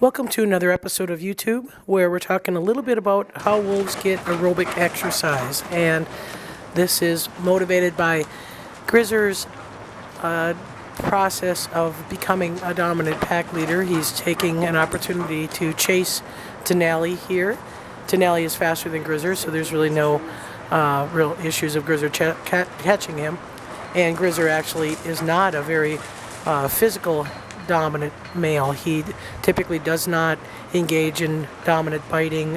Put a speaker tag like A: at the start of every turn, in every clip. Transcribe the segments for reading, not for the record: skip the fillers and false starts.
A: Welcome to another episode of YouTube where we're talking a little bit about how wolves get aerobic exercise, and this is motivated by Grizzer's process of becoming a dominant pack leader. He's taking an opportunity to chase Denali here. Denali is faster than Grizzer, so there's really no real issues of Grizzer catching him, and Grizzer actually is not a very physical dominant male. He typically does not engage in dominant biting,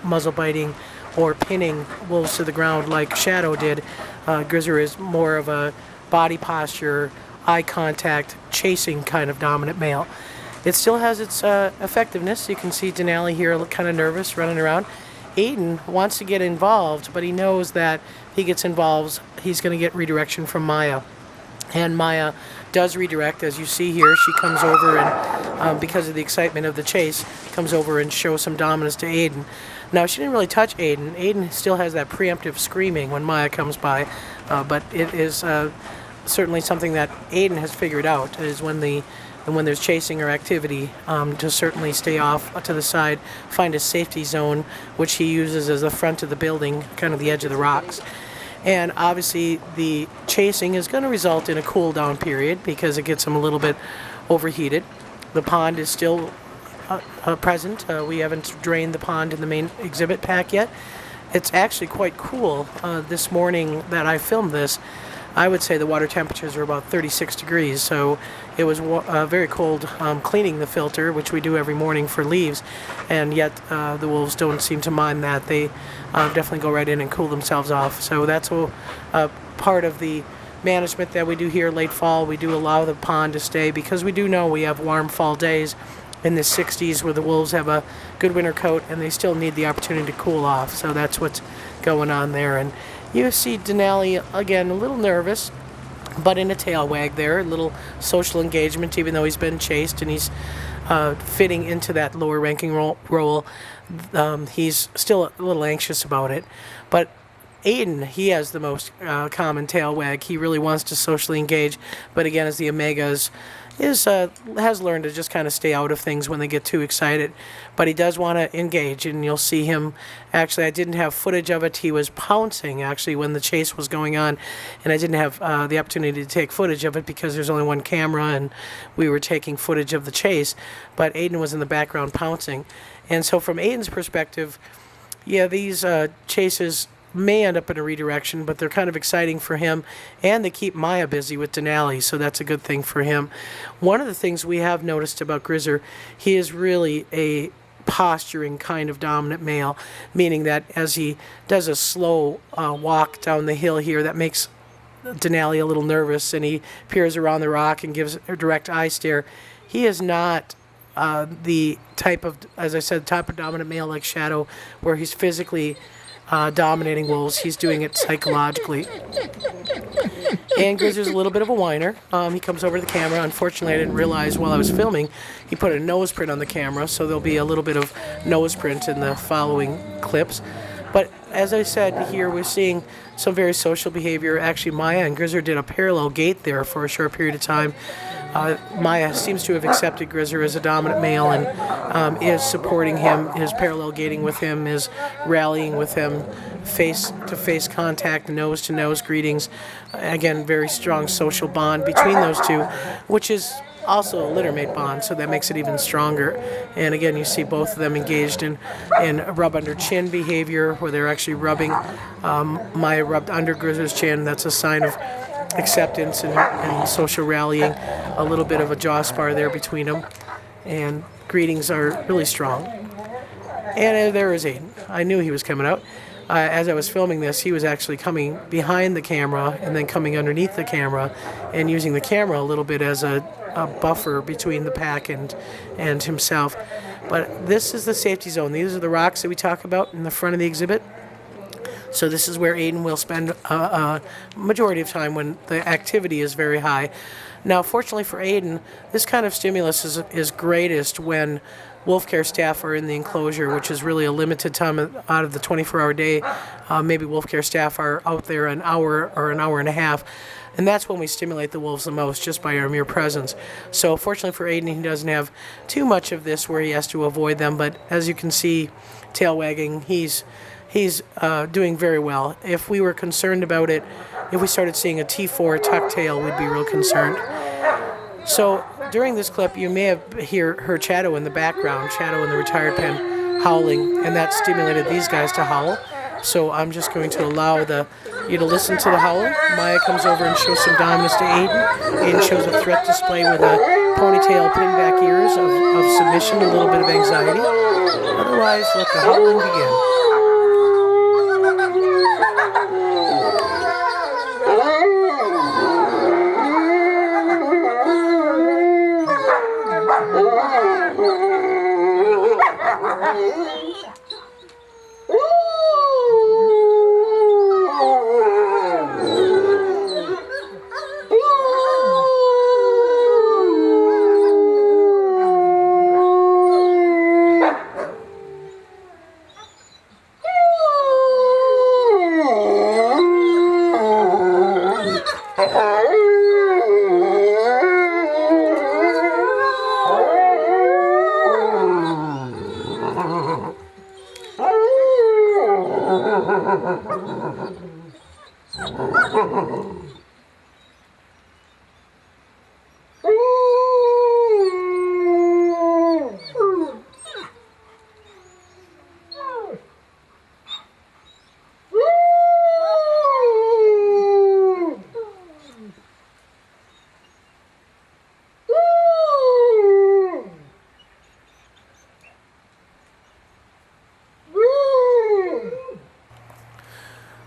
A: muzzle biting, or pinning wolves to the ground like Shadow did. Grizzer is more of a body posture, eye contact, chasing kind of dominant male. It still has its effectiveness. You can see Denali here kind of nervous, running around. Aidan wants to get involved, but he knows that if he gets involved, he's going to get redirection from Maya. And Maya does redirect, as you see here. She comes over and, because of the excitement of the chase, comes over and shows some dominance to Aidan. Now, she didn't really touch Aidan. Aidan still has that preemptive screaming when Maya comes by, but it is certainly something that Aidan has figured out, is when there's chasing or activity, to certainly stay off to the side, find a safety zone, which he uses as the front of the building, kind of the edge of the rocks. And obviously the chasing is going to result in a cool down period because it gets him a little bit overheated. The pond is still present. We haven't drained the pond in the main exhibit pack yet. It's actually quite cool. This morning that I filmed this, I would say the water temperatures were about 36 degrees, so it was very cold cleaning the filter, which we do every morning for leaves, and yet the wolves don't seem to mind that. They definitely go right in and cool themselves off. So that's a part of the management that we do here late fall. We do allow the pond to stay because we do know we have warm fall days in the 60s where the wolves have a good winter coat and they still need the opportunity to cool off. So that's what's going on there. And you see Denali, again, a little nervous, but in a tail wag there, a little social engagement, even though he's been chased and he's fitting into that lower ranking role. He's still a little anxious about it. But Aidan, he has the most common tail wag. He really wants to socially engage, but again, as the Omegas, has learned to just kind of stay out of things when they get too excited. But he does want to engage, and you'll see him. Actually, I didn't have footage of it. He was pouncing, actually, when the chase was going on, and I didn't have the opportunity to take footage of it because there's only one camera, and we were taking footage of the chase. But Aidan was in the background pouncing. And so from Aidan's perspective, yeah, these chases may end up in a redirection, but they're kind of exciting for him, and they keep Maya busy with Denali, so that's a good thing for him. One of the things we have noticed about Grizzer, he is really a posturing kind of dominant male, meaning that as he does a slow walk down the hill here, that makes Denali a little nervous, and he peers around the rock and gives a direct eye stare. He is not the type of, as I said, type of dominant male like Shadow, where he's physically dominating wolves. He's doing it psychologically. And Grizzer's a little bit of a whiner. He comes over to the camera. Unfortunately, I didn't realize while I was filming, he put a nose print on the camera, so there'll be a little bit of nose print in the following clips. But as I said, here we're seeing some very social behavior. Actually, Maya and Grizzer did a parallel gait there for a short period of time. Maya seems to have accepted Grizzer as a dominant male and is supporting him, is parallel gating with him, is rallying with him, face-to-face contact, nose-to-nose greetings. Again, very strong social bond between those two, which is also a littermate bond, so that makes it even stronger. And again, you see both of them engaged in rub under chin behavior, where they're actually rubbing. Maya rubbed under Grizzer's chin. That's a sign of acceptance and social rallying. A little bit of a jaw spar there between them, and greetings are really strong. And there is Aidan. I knew he was coming out. As I was filming this, he was actually coming behind the camera and then coming underneath the camera and using the camera a little bit as a buffer between the pack and himself. But this is the safety zone. These are the rocks that we talk about in the front of the exhibit. So this is where Aidan will spend a majority of time when the activity is very high. Now, fortunately for Aidan, this kind of stimulus is greatest when wolf care staff are in the enclosure, which is really a limited time out of the 24-hour day. Maybe wolf care staff are out there an hour or an hour and a half. And that's when we stimulate the wolves the most, just by our mere presence. So fortunately for Aidan, he doesn't have too much of this where he has to avoid them. But as you can see, tail wagging, he's doing very well. If we were concerned about it, if we started seeing a T4 tuck tail, we'd be real concerned. So during this clip, you may have heard Shadow in the background, Shadow in the retired pen howling, and that stimulated these guys to howl. So I'm just going to allow you to listen to the howl. Maya comes over and shows some dominance to Aidan. Aidan shows a threat display with a ponytail, pinback ears of submission, a little bit of anxiety. Otherwise, let the howling begin.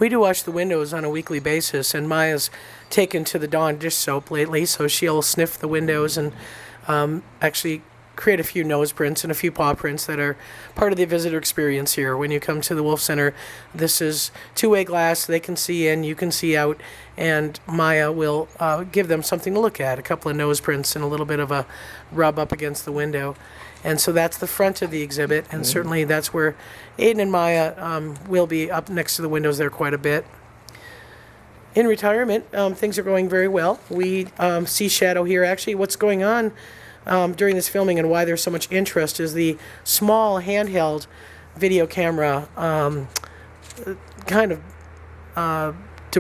A: We do wash the windows on a weekly basis, and Maya's taken to the Dawn dish soap lately, so she'll sniff the windows and actually create a few nose prints and a few paw prints that are part of the visitor experience here. When you come to the Wolf Center, this is two-way glass. They can see in, you can see out, and Maya will give them something to look at, a couple of nose prints and a little bit of a rub up against the window. And so that's the front of the exhibit, and certainly that's where Aidan and Maya will be up next to the windows there quite a bit. In retirement, things are going very well. We see Shadow here. Actually, what's going on during this filming and why there's so much interest is the small handheld video camera kind of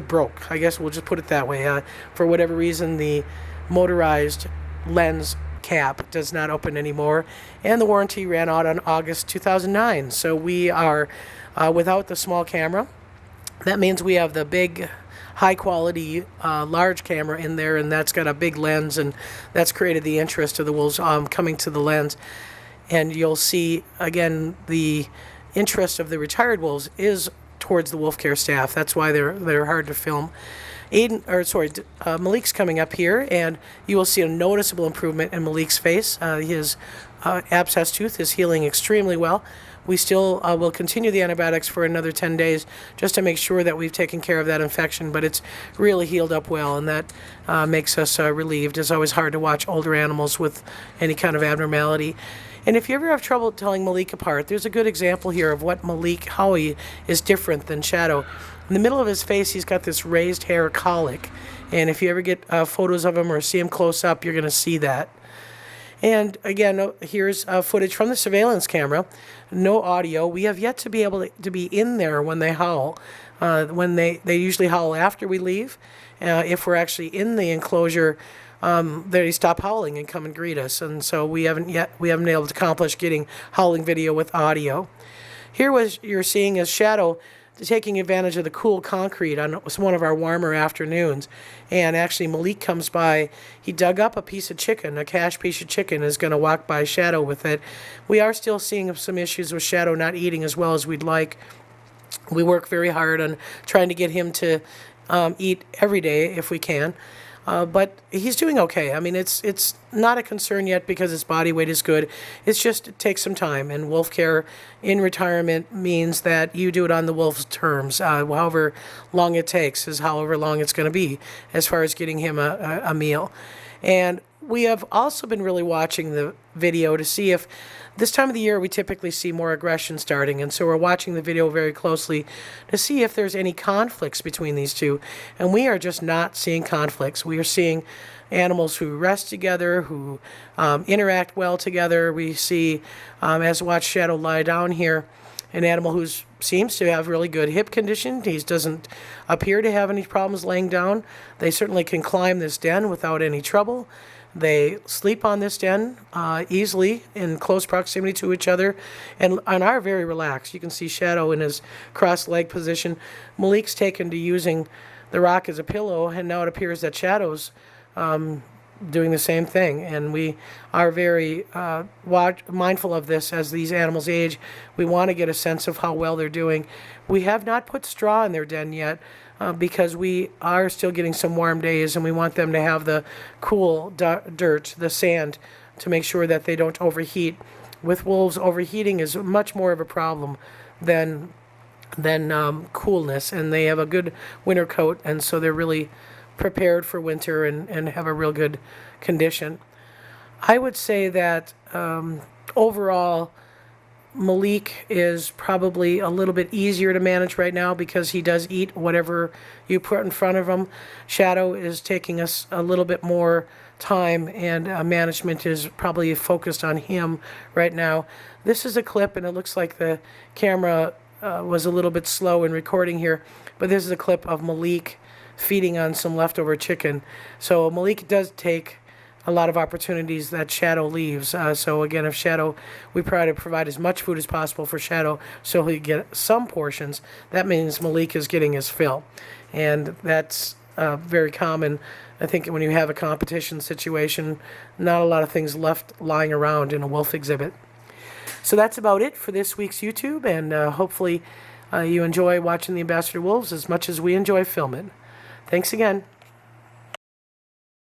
A: broke. I guess we'll just put it that way. For whatever reason, the motorized lens cap does not open anymore, and the warranty ran out on August 2009. So we are without the small camera. That means we have the big high quality large camera in there, and that's got a big lens, and that's created the interest of the wolves coming to the lens. And you'll see again the interest of the retired wolves is towards the wolf care staff. That's why they're hard to film. Malik's coming up here, and you will see a noticeable improvement in Malik's face. His abscess tooth is healing extremely well. We still will continue the antibiotics for another 10 days just to make sure that we've taken care of that infection, but it's really healed up well, and that makes us relieved. It's always hard to watch older animals with any kind of abnormality. And if you ever have trouble telling Malik apart, there's a good example here of what how he is different than Shadow. In the middle of his face, he's got this raised hair colic. And if you ever get photos of him or see him close up, you're going to see that. And again, here's footage from the surveillance camera. No audio. We have yet to be able to be in there when they howl. When they usually howl after we leave. If we're actually in the enclosure, they stop howling and come and greet us. And so we haven't been able to accomplish getting howling video with audio. Here what you're seeing is Shadow taking advantage of the cool concrete on one of our warmer afternoons. And actually Malik comes by. He dug up a piece of chicken, a cache piece of chicken, is going to walk by Shadow with it. We are still seeing some issues with Shadow not eating as well as we'd like. We work very hard on trying to get him to eat every day if we can. But he's doing okay. I mean, it's not a concern yet because his body weight is good. It's just it takes some time. And wolf care in retirement means that you do it on the wolf's terms. However long it takes is however long it's going to be as far as getting him a meal. And we have also been really watching the video to see if this time of the year we typically see more aggression starting, and so we're watching the video very closely to see if there's any conflicts between these two. And we are just not seeing conflicts. We are seeing animals who rest together, who interact well together. We see, as we watch Shadow lie down here, an animal who seems to have really good hip condition. He doesn't appear to have any problems laying down. They certainly can climb this den without any trouble. They sleep on this den easily in close proximity to each other and are very relaxed. You can see Shadow in his crossed leg position. Malik's taken to using the rock as a pillow, and now it appears that Shadow's doing the same thing. And we are very mindful of this as these animals age. We want to get a sense of how well they're doing. We have not put straw in their den yet because we are still getting some warm days, and we want them to have the cool dirt, the sand, to make sure that they don't overheat. With wolves, overheating is much more of a problem than coolness, and they have a good winter coat, and so they're really prepared for winter and have a real good condition. I would say that overall, Malik is probably a little bit easier to manage right now because he does eat whatever you put in front of him. Shadow is taking us a little bit more time, and management is probably focused on him right now. This is a clip, and it looks like the camera was a little bit slow in recording here, but this is a clip of Malik feeding on some leftover chicken. So Malik does take a lot of opportunities that Shadow leaves. So again, if Shadow, we try to provide as much food as possible for Shadow so he get some portions. That means Malik is getting his fill, and that's very common. I think when you have a competition situation, not a lot of things left lying around in a wolf exhibit. So that's about it for this week's YouTube, and hopefully you enjoy watching the Ambassador Wolves as much as we enjoy filming. Thanks again.